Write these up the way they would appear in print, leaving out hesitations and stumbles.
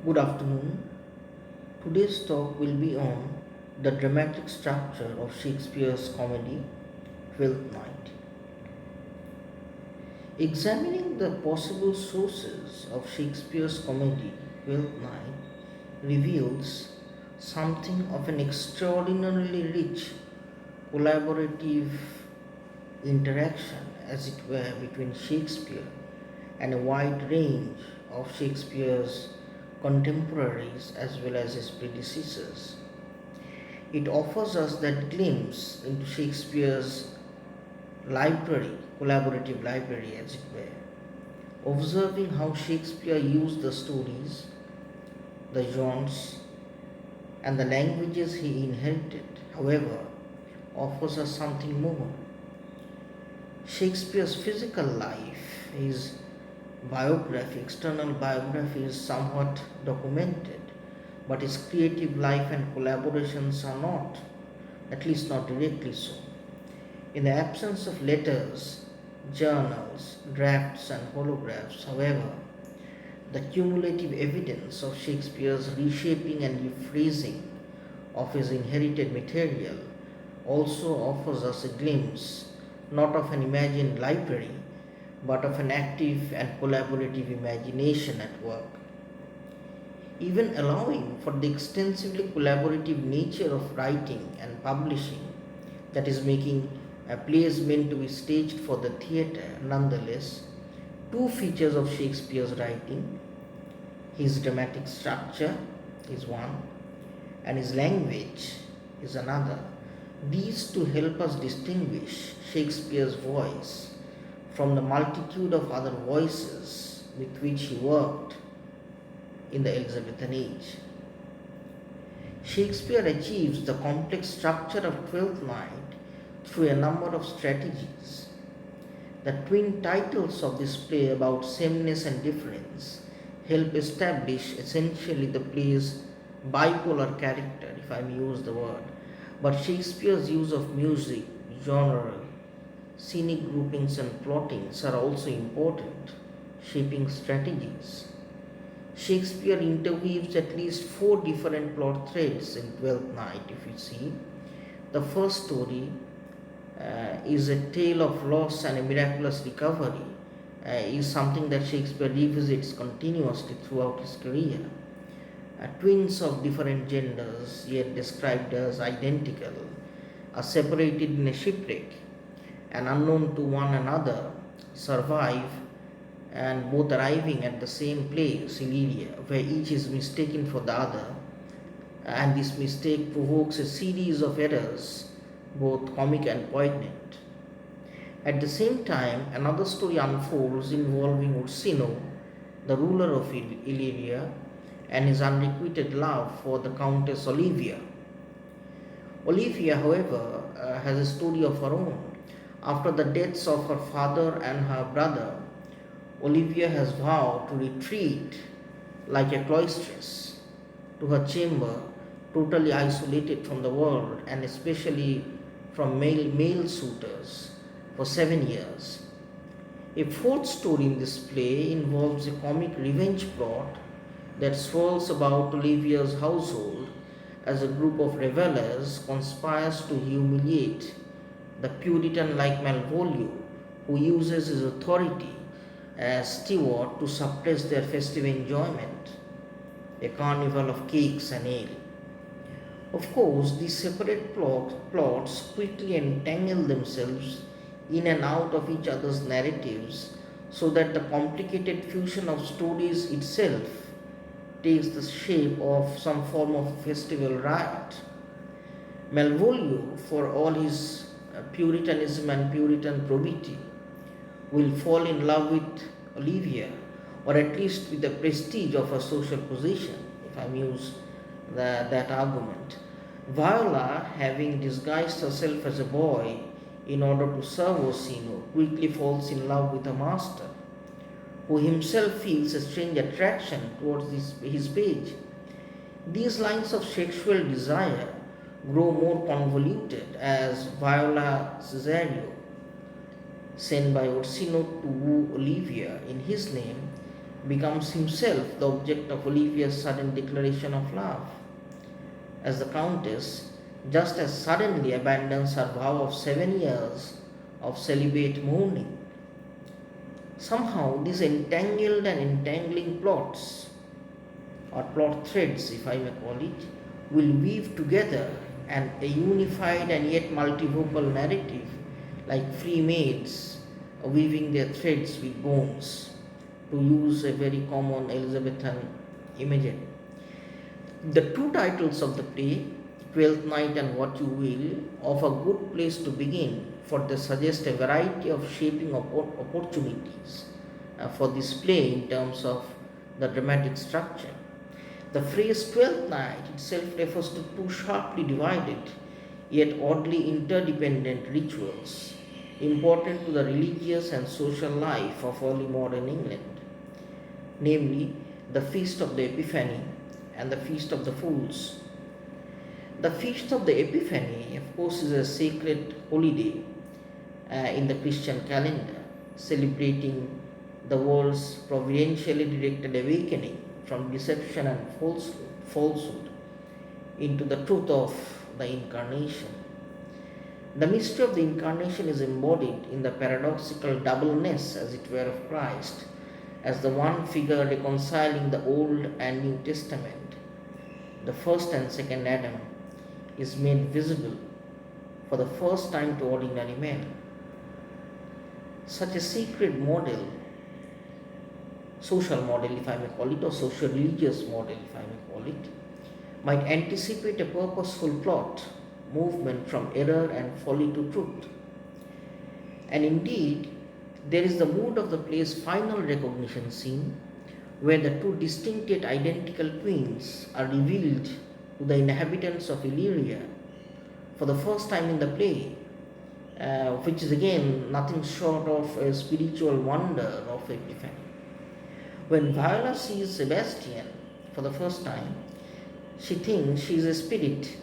Good afternoon. Today's talk will be on the dramatic structure of Shakespeare's comedy, Twelfth Night. Examining the possible sources of Shakespeare's comedy, Twelfth Night, reveals something of an extraordinarily rich collaborative interaction, as it were, between Shakespeare and a wide range of Shakespeare's contemporaries as well as his predecessors. It offers us that glimpse into Shakespeare's library, collaborative library as it were, observing how Shakespeare used the stories, the genres, and the languages he inherited, however, offers us something more. Shakespeare's physical life, his biography, external biography is somewhat documented, but his creative life and collaborations are not, at least not directly so. In the absence of letters, journals, drafts, and holographs, however, the cumulative evidence of Shakespeare's reshaping and rephrasing of his inherited material also offers us a glimpse not of an imagined library but of an active and collaborative imagination at work. Even allowing for the extensively collaborative nature of writing and publishing, that is, making plays meant to be staged for the theatre, nonetheless, two features of Shakespeare's writing, his dramatic structure is one, and his language is another. These two help us distinguish Shakespeare's voice from the multitude of other voices with which he worked in the Elizabethan age. Shakespeare achieves the complex structure of Twelfth Night through a number of strategies. The twin titles of this play about sameness and difference help establish essentially the play's bipolar character, if I may use the word. But Shakespeare's use of music, genre, scenic groupings, and plottings are also important, shaping strategies. Shakespeare interweaves at least four different plot threads in Twelfth Night, if you see. The first story is a tale of loss and a miraculous recovery, is something that Shakespeare revisits continuously throughout his career. Twins of different genders, yet described as identical, are separated in a shipwreck and unknown to one another, survive, and both arriving at the same place, Illyria, where each is mistaken for the other, and this mistake provokes a series of errors, both comic and poignant. At the same time, another story unfolds involving Ursino, the ruler of Illyria, and his unrequited love for the Countess Olivia. Olivia, however, has a story of her own. After the deaths of her father and her brother, Olivia has vowed to retreat like a cloistress to her chamber, totally isolated from the world and especially from male suitors for 7 years. A fourth story in this play involves a comic revenge plot that swirls about Olivia's household as a group of revelers conspires to humiliate the Puritan like Malvolio, who uses his authority as steward to suppress their festive enjoyment, a carnival of cakes and ale. Of course, these separate plots quickly entangle themselves in and out of each other's narratives so that the complicated fusion of stories itself takes the shape of some form of festival riot. Malvolio, for all his Puritanism and Puritan probity, will fall in love with Olivia, or at least with the prestige of her social position, if I use that argument. Viola, having disguised herself as a boy in order to serve Orsino, quickly falls in love with her master, who himself feels a strange attraction towards his page. These lines of sexual desire grow more convoluted as Viola Cesario, sent by Orsino to woo Olivia in his name, becomes himself the object of Olivia's sudden declaration of love, as the Countess just as suddenly abandons her vow of 7 years of celibate mourning. Somehow, these entangled and entangling plots, or plot threads, if I may call it, will weave together a unified and yet multivocal narrative, like free maids weaving their threads with bones, to use a very common Elizabethan imagery. The two titles of the play, Twelfth Night and What You Will, offer good place to begin, for they suggest a variety of shaping opportunities for this play in terms of the dramatic structure. The phrase Twelfth Night itself refers to two sharply divided yet oddly interdependent rituals important to the religious and social life of early modern England, namely the Feast of the Epiphany and the Feast of the Fools. The Feast of the Epiphany, of course, is a sacred holiday in the Christian calendar, celebrating the world's providentially directed awakening from deception and falsehood into the truth of the Incarnation. The mystery of the Incarnation is embodied in the paradoxical doubleness, as it were, of Christ, as the one figure reconciling the Old and New Testament. The first and second Adam is made visible for the first time to ordinary men. Such a sacred model, social model if I may call it, or social religious model if I may call it, might anticipate a purposeful plot, movement from error and folly to truth. And indeed, there is the mood of the play's final recognition scene, where the two distinct yet identical twins are revealed to the inhabitants of Illyria for the first time in the play, which is again nothing short of a spiritual wonder of Epiphany. When Viola sees Sebastian for the first time, she thinks she is a spirit.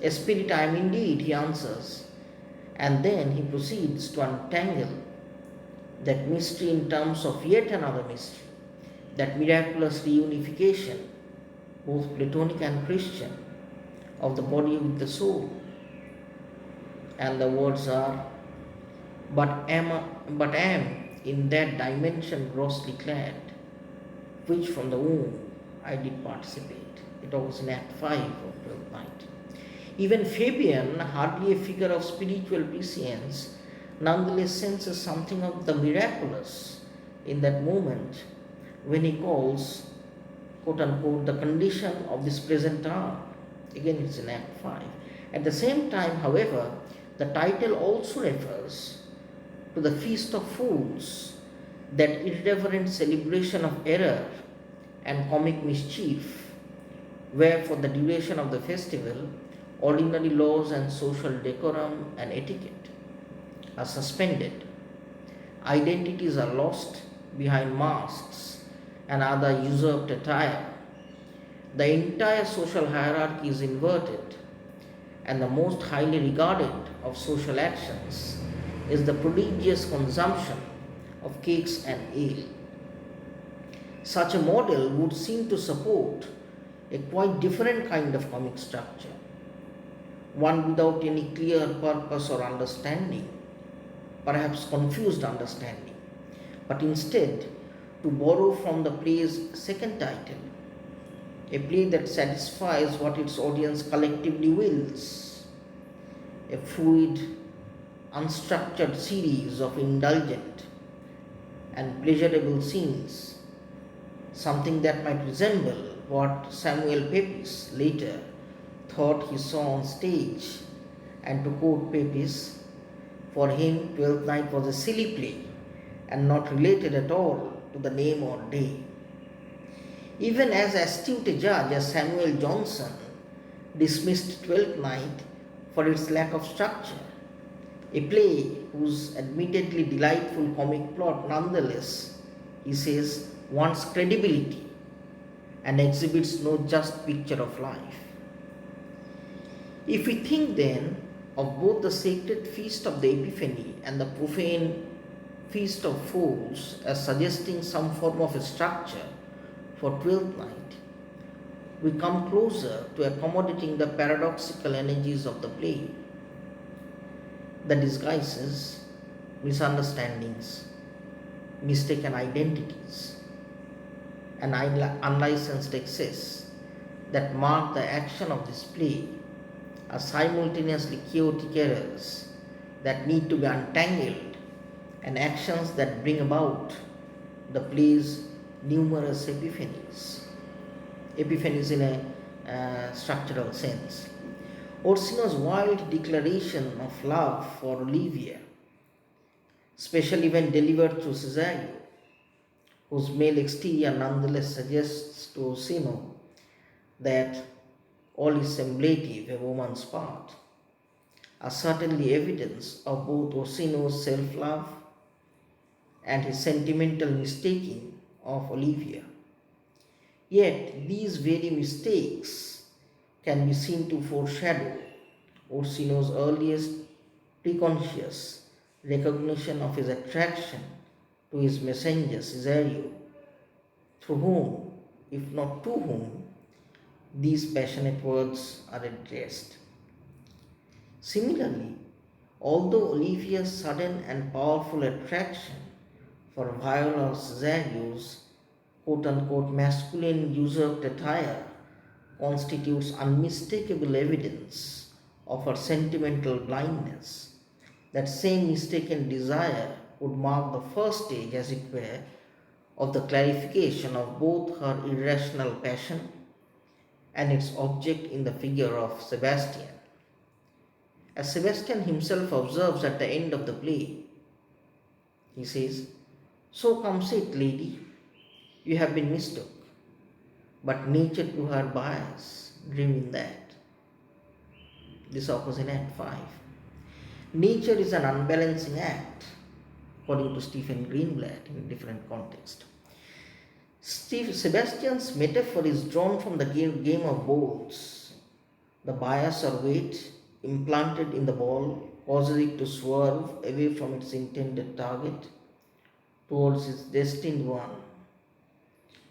A spirit I am indeed, he answers, and then he proceeds to untangle that mystery in terms of yet another mystery, that miraculous reunification, both Platonic and Christian, of the body with the soul. And the words are, but am in that dimension grossly clad, which from the womb I did participate. It was in Act 5 of Twelfth Night. Even Fabian, hardly a figure of spiritual prescience, nonetheless senses something of the miraculous in that moment when he calls, quote unquote, the condition of this present hour. Again, it's in Act 5. At the same time, however, the title also refers to the Feast of Fools, that irreverent celebration of error and comic mischief, where for the duration of the festival, ordinary laws and social decorum and etiquette are suspended. Identities are lost behind masks and other usurped attire. The entire social hierarchy is inverted, and the most highly regarded of social actions is the prodigious consumption of cakes and ale. Such a model would seem to support a quite different kind of comic structure, one without any clear purpose or understanding, perhaps confused understanding, but instead, to borrow from the play's second title, a play that satisfies what its audience collectively wills, a fluid, unstructured series of indulgent and pleasurable scenes, something that might resemble what Samuel Pepys later thought he saw on stage. And to quote Pepys, for him, Twelfth Night was a silly play and not related at all to the name or day. Even as astute a judge as Samuel Johnson dismissed Twelfth Night for its lack of structure, a play whose admittedly delightful comic plot nonetheless, he says, wants credibility and exhibits no just picture of life. If we think then of both the sacred feast of the Epiphany and the profane Feast of Fools as suggesting some form of a structure for Twelfth Night, we come closer to accommodating the paradoxical energies of the play, the disguises, misunderstandings, mistaken identities, and unlicensed excess that mark the action of this play are simultaneously chaotic errors that need to be untangled and actions that bring about the play's numerous epiphanies. Epiphanies in a structural sense. Orsino's wild declaration of love for Olivia, especially when delivered through Cesario, whose male exterior nonetheless suggests to Orsino that all is semblative a woman's part, are certainly evidence of both Orsino's self-love and his sentimental mistaking of Olivia. Yet these very mistakes can be seen to foreshadow Orsino's earliest preconscious recognition of his attraction to his messenger Cesario, through whom, if not to whom, these passionate words are addressed. Similarly, although Olivia's sudden and powerful attraction for Viola Cesario's quote-unquote masculine usurped attire constitutes unmistakable evidence of her sentimental blindness, that same mistaken desire would mark the first stage, as it were, of the clarification of both her irrational passion and its object in the figure of Sebastian. As Sebastian himself observes at the end of the play, he says, "So comes it, lady, you have been mistook, but nature to her bias dream in that." This occurs in Act 5. Nature is an unbalancing act, according to Stephen Greenblatt in a different context. Sebastian's metaphor is drawn from the game of bowls. The bias or weight implanted in the ball causes it to swerve away from its intended target towards its destined one.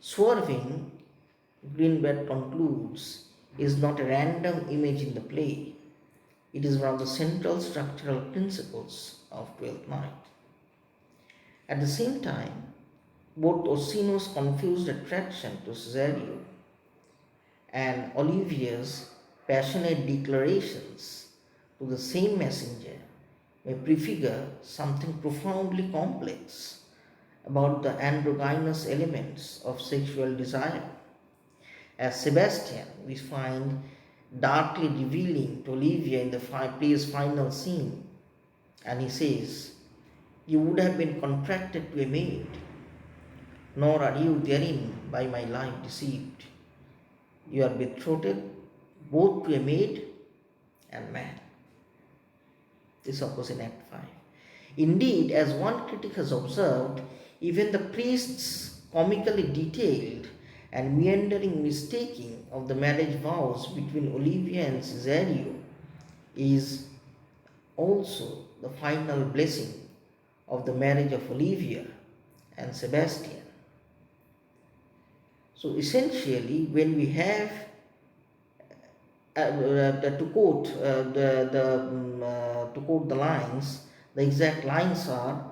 Swerving, Greenblatt concludes, is not a random image in the play. It is one of the central structural principles of Twelfth Night. At the same time, both Orsino's confused attraction to Cesario and Olivia's passionate declarations to the same messenger may prefigure something profoundly complex about the androgynous elements of sexual desire. As Sebastian, we find darkly revealing to Olivia in the play's final scene, and he says, "You would have been contracted to a maid, nor are you therein by my life deceived. You are betrothed both to a maid and man." This occurs in Act 5. Indeed, as one critic has observed, even the priest's comically detailed and meandering mistaking of the marriage vows between Olivia and Cesario is also the final blessing of the marriage of Olivia and Sebastian. So essentially, when we have, to quote the lines, the exact lines are,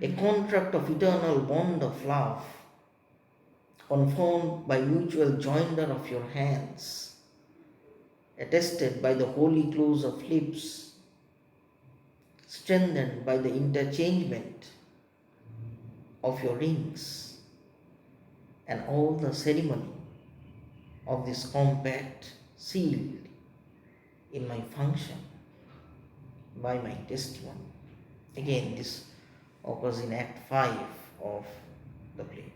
"A contract of eternal bond of love, confirmed by mutual joinder of your hands, attested by the holy close of lips, strengthened by the interchangement of your rings, and all the ceremony of this compact sealed in my function by my testimony." Again, this occurs in Act 5 of the play.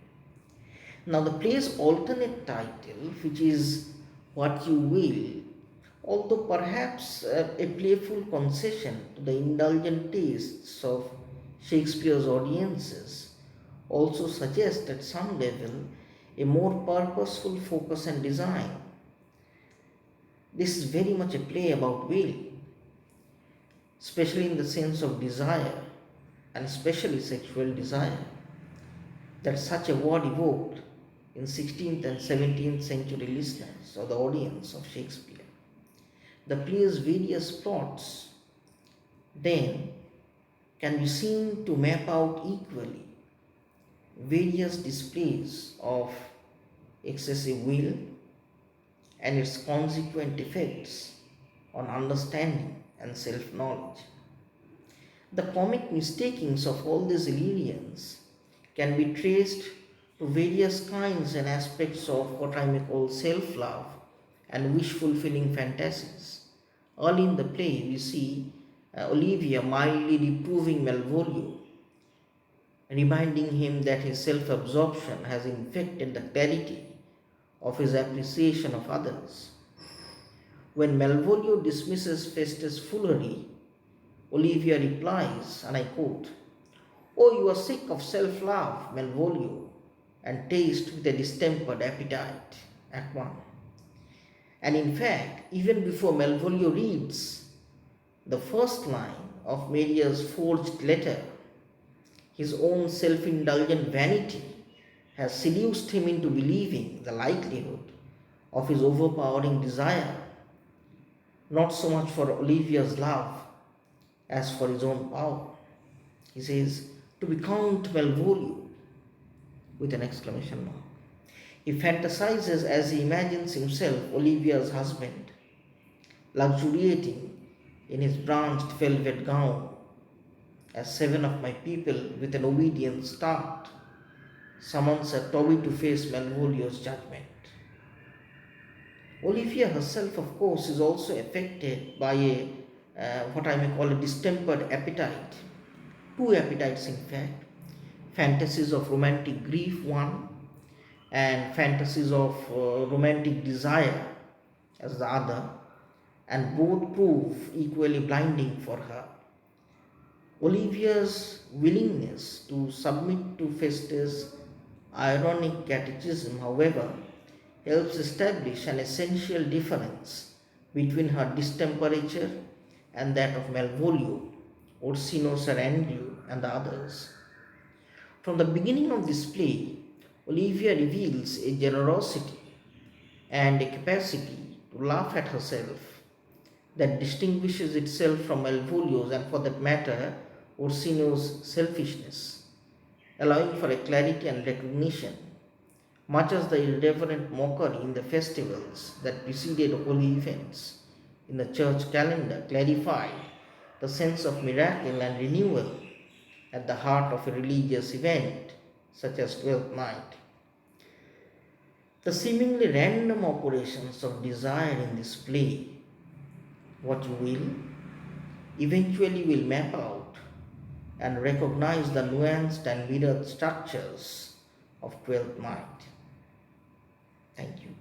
Now, the play's alternate title, which is "What You Will," although perhaps a playful concession to the indulgent tastes of Shakespeare's audiences, also suggests at some level a more purposeful focus and design. This is very much a play about will, especially in the sense of desire, and especially sexual desire, that such a word evoked in 16th and 17th century listeners or the audience of Shakespeare. The play's various plots then can be seen to map out equally various displays of excessive will and its consequent effects on understanding and self knowledge. The comic mistakings of all these Illyrians can be traced to various kinds and aspects of what I may call self love and wish fulfilling fantasies. Early in the play, we see Olivia mildly reproving Malvolio, reminding him that his self absorption has infected the clarity of his appreciation of others. When Malvolio dismisses Festus' foolery, Olivia replies, and I quote, "Oh, you are sick of self love, Malvolio, and taste with a distempered appetite." Act 1. And in fact, even before Malvolio reads the first line of Maria's forged letter, his own self indulgent vanity has seduced him into believing the likelihood of his overpowering desire, not so much for Olivia's love as for his own power. He says, "To be Count Malvolio," with an exclamation mark. He fantasizes as he imagines himself Olivia's husband, luxuriating in his branched velvet gown, as 7 of my people, with an obedient start, summons a Toby to face Malvolio's judgment. Olivia herself, of course, is also affected by what I may call a distempered appetite. 2 appetites, in fact: fantasies of romantic grief, one, and fantasies of romantic desire as the other, and both prove equally blinding for her. Olivia's willingness to submit to Festus' ironic catechism, however, helps establish an essential difference between her distemperature and that of Malvolio, Orsino, Sir Andrew, and the others. From the beginning of this play, Olivia reveals a generosity and a capacity to laugh at herself that distinguishes itself from Malvolio's and, for that matter, Orsino's selfishness, allowing for a clarity and recognition, much as the irreverent mockery in the festivals that preceded holy events in the church calendar clarified the sense of miracle and renewal at the heart of a religious event such as Twelfth Night. The seemingly random operations of desire in this play, what you will, eventually will map out and recognize the nuanced and mirrored structures of Twelfth Night. Thank you.